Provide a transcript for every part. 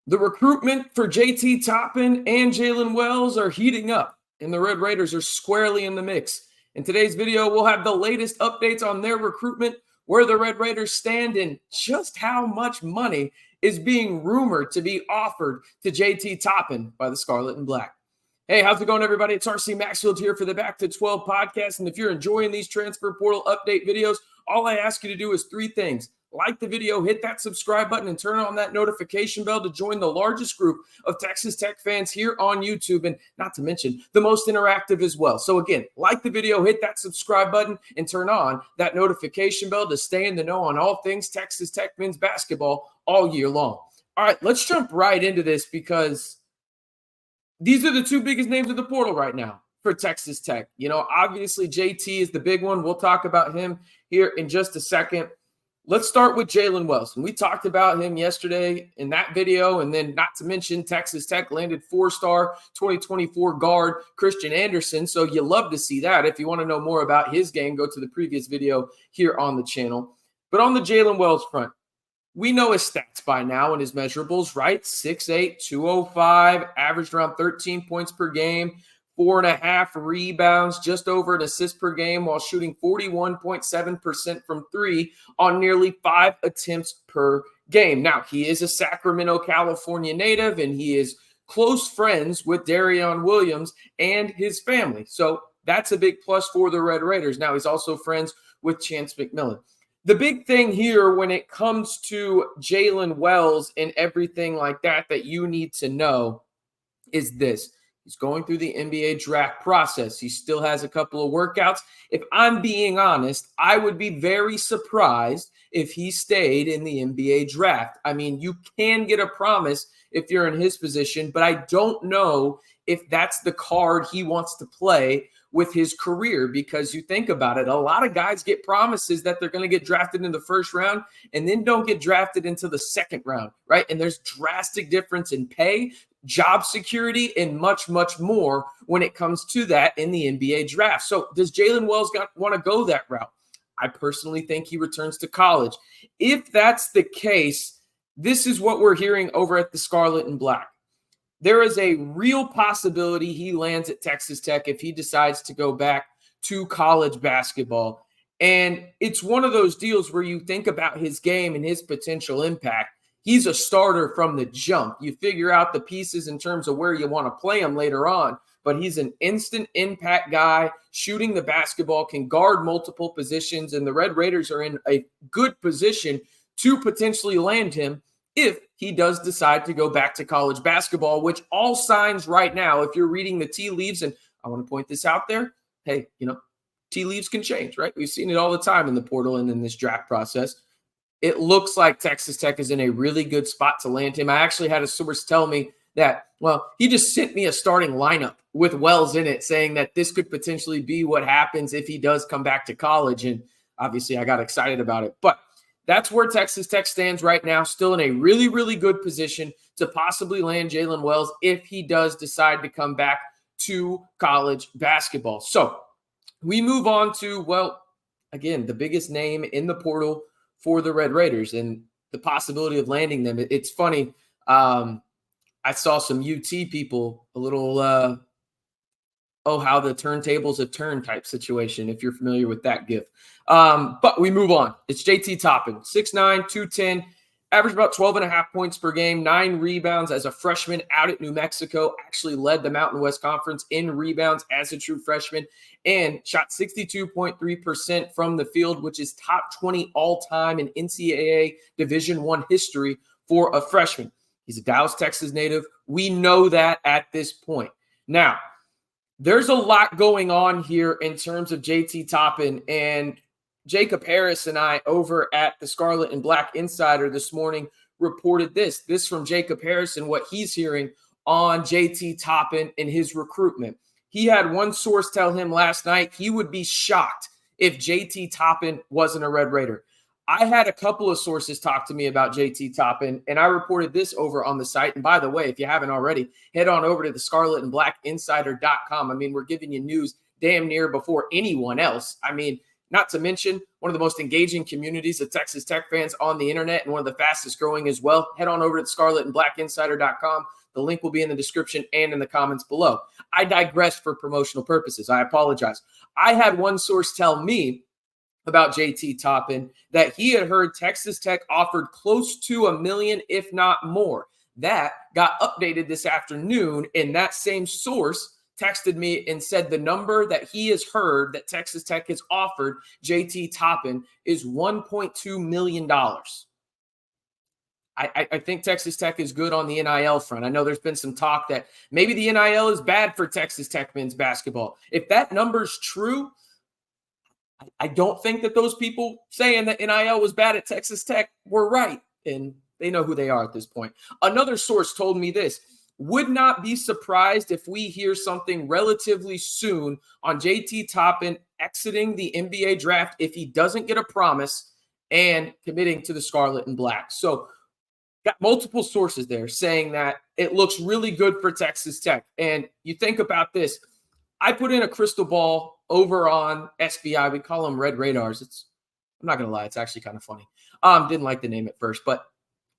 The recruitment for JT Toppin and Jaylen Wells are heating up, and the Red Raiders are squarely in the mix. In today's video, we'll have the latest updates on their recruitment, where the Red Raiders stand, and just how much money is being rumored to be offered to JT Toppin by the Scarlet and Black. Hey, how's it going, everybody? It's RC Maxfield here for the Back to 12 podcast, and if you're enjoying these transfer portal update videos, all I ask you to do is three things. Like the video, hit that subscribe button, and turn on that notification bell to join the largest group of Texas Tech fans here on YouTube, and not to mention the most interactive as well. So again, like the video, hit that subscribe button, and turn on that notification bell to stay in the know on all things Texas Tech men's basketball all year long. All right, let's jump right into this because these are the two biggest names of the portal right now for Texas Tech. You know, obviously JT is the big one. We'll talk about him here in just a second. Let's start with Jaylen Wells. And we talked about him yesterday in that video. And then not to mention Texas Tech landed four-star 2024 guard Christian Anderson. So you love to see that. If you want to know more about his game, go to the previous video here on the channel. But on the Jaylen Wells front, we know his stats by now and his measurables, right? 6'8", 205, averaged around 13 points per game, 4.5 rebounds, just over an assist per game, while shooting 41.7% from three on nearly 5 attempts per game. Now, he is a Sacramento, California native, and he is close friends with Darrion Williams and his family. So that's a big plus for the Red Raiders. Now, he's also friends with Chance McMillian. The big thing here when it comes to Jaylen Wells and everything like that you need to know is this. He's going through the NBA draft process. He still has a couple of workouts. If I'm being honest, I would be very surprised if he stayed in the NBA draft. I mean, you can get a promise if you're in his position, but I don't know if that's the card he wants to play with his career, because you think about it, a lot of guys get promises that they're going to get drafted in the first round and then don't get drafted into the second round, right? And there's drastic difference in pay, job security, and much, much more when it comes to that in the NBA draft. So does Jaylen Wells want to go that route? I personally think he returns to college. If that's the case, this is what we're hearing over at the Scarlet and Black. There is a real possibility he lands at Texas Tech if he decides to go back to college basketball. And it's one of those deals where you think about his game and his potential impact. He's a starter from the jump. You figure out the pieces in terms of where you want to play him later on, but he's an instant impact guy, shooting the basketball, can guard multiple positions, and the Red Raiders are in a good position to potentially land him if he does decide to go back to college basketball, which all signs right now, if you're reading the tea leaves, and I want to point this out there, hey, you know, tea leaves can change, right? We've seen it all the time in the portal and in this draft process. It looks like Texas Tech is in a really good spot to land him. I actually had a source tell me that, well, he just sent me a starting lineup with Wells in it, saying that this could potentially be what happens if he does come back to college. And obviously I got excited about it. But that's where Texas Tech stands right now, still in a really, really good position to possibly land Jaylen Wells if he does decide to come back to college basketball. So we move on to, well, again, the biggest name in the portal for the Red Raiders and the possibility of landing them. It's funny. I saw some UT people, a little, how the turntables have turned type situation, if you're familiar with that gif. But we move on. It's JT Toppin, 6'9", 210, averaged about 12.5 points per game, 9 rebounds as a freshman out at New Mexico, actually led the Mountain West Conference in rebounds as a true freshman, and shot 62.3% from the field, which is top 20 all-time in NCAA Division I history for a freshman. He's a Dallas, Texas native. We know that at this point. Now, there's a lot going on here in terms of JT Toppin, and Jacob Harris and I over at the Scarlet and Black Insider this morning reported this from Jacob Harris and what he's hearing on JT Toppin and his recruitment. He had one source tell him last night he would be shocked if JT Toppin wasn't a Red Raider. I had a couple of sources talk to me about JT Toppin, and I reported this over on the site. And by the way, if you haven't already, head on over to the Scarlet and Black Insider.com. I mean, we're giving you news damn near before anyone else. I mean, not to mention one of the most engaging communities of Texas Tech fans on the internet and one of the fastest growing as well. Head on over to scarletandblackinsider.com. The link will be in the description and in the comments below. I digress for promotional purposes. I apologize. I had one source tell me about JT Toppin that he had heard Texas Tech offered close to $1 million, if not more. That got updated this afternoon, and that same source texted me and said the number that he has heard that Texas Tech has offered JT Toppin is $1.2 million. I think Texas Tech is good on the NIL front. I know there's been some talk that maybe the NIL is bad for Texas Tech men's basketball. If that number's true, I don't think that those people saying that NIL was bad at Texas Tech were right, and they know who they are at this point. Another source told me this: would not be surprised if we hear something relatively soon on JT Toppin exiting the NBA draft if he doesn't get a promise and committing to the Scarlet and Black. So got multiple sources there saying that it looks really good for Texas Tech. And you think about this. I put in a crystal ball over on SBI. We call them Red Radars. I'm not going to lie. It's actually kind of funny. Didn't like the name at first, but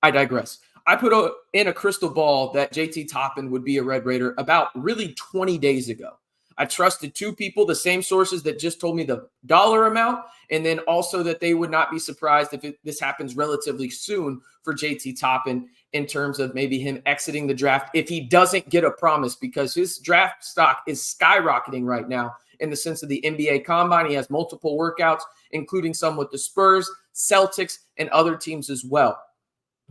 I digress. I put in a crystal ball that JT Toppin would be a Red Raider about really 20 days ago. I trusted two people, the same sources that just told me the dollar amount, and then also that they would not be surprised if this happens relatively soon for JT Toppin in terms of maybe him exiting the draft if he doesn't get a promise, because his draft stock is skyrocketing right now in the sense of the NBA Combine. He has multiple workouts, including some with the Spurs, Celtics, and other teams as well.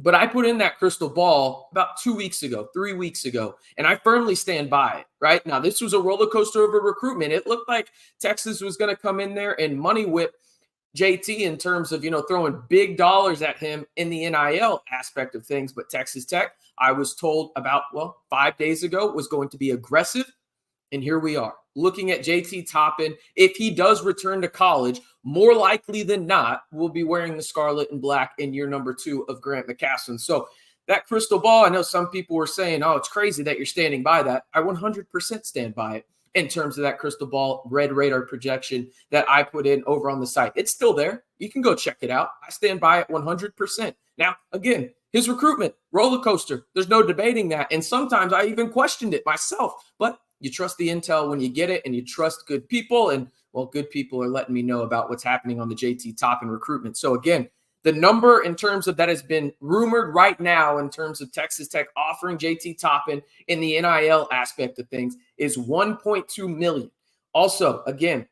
But I put in that crystal ball about 2 weeks ago, 3 weeks ago, and I firmly stand by it, right? Now, this was a roller coaster of a recruitment. It looked like Texas was going to come in there and money whip JT in terms of, throwing big dollars at him in the NIL aspect of things. But Texas Tech, I was told about, 5 days ago, was going to be aggressive. And here we are looking at JT Toppin. If he does return to college, more likely than not, will be wearing the Scarlet and Black in year number 2 of Grant McCasland. So that crystal ball, I know some people were saying, oh, it's crazy that you're standing by that. I 100% stand by it in terms of that crystal ball Red Radar projection that I put in over on the site. It's still there. You can go check it out. I stand by it 100%. Now, again, his recruitment, roller coaster. There's no debating that. And sometimes I even questioned it myself. But you trust the intel when you get it, and you trust good people. And, good people are letting me know about what's happening on the JT Toppin recruitment. So, again, the number in terms of that has been rumored right now in terms of Texas Tech offering JT Toppin in the NIL aspect of things is $1.2 million. Also, again,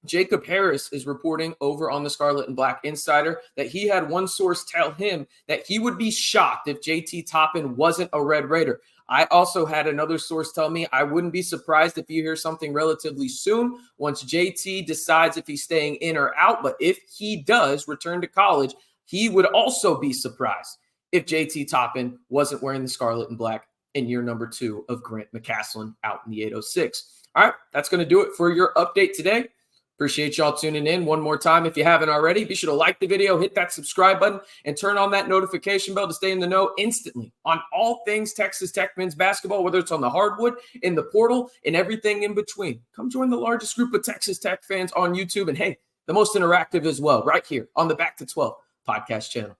Jacob Harris is reporting over on the Scarlet and Black Insider that he had one source tell him that he would be shocked if JT Toppin wasn't a Red Raider. I also had another source tell me I wouldn't be surprised if you hear something relatively soon once JT decides if he's staying in or out. But if he does return to college, he would also be surprised if JT Toppin wasn't wearing the Scarlet and Black in year number 2 of Grant McCasland out in the 806. All right, that's going to do it for your update today. Appreciate y'all tuning in one more time. If you haven't already, be sure to like the video, hit that subscribe button, and turn on that notification bell to stay in the know instantly on all things Texas Tech men's basketball, whether it's on the hardwood, in the portal, and everything in between. Come join the largest group of Texas Tech fans on YouTube, and hey, the most interactive as well, right here on the Back to 12 podcast channel.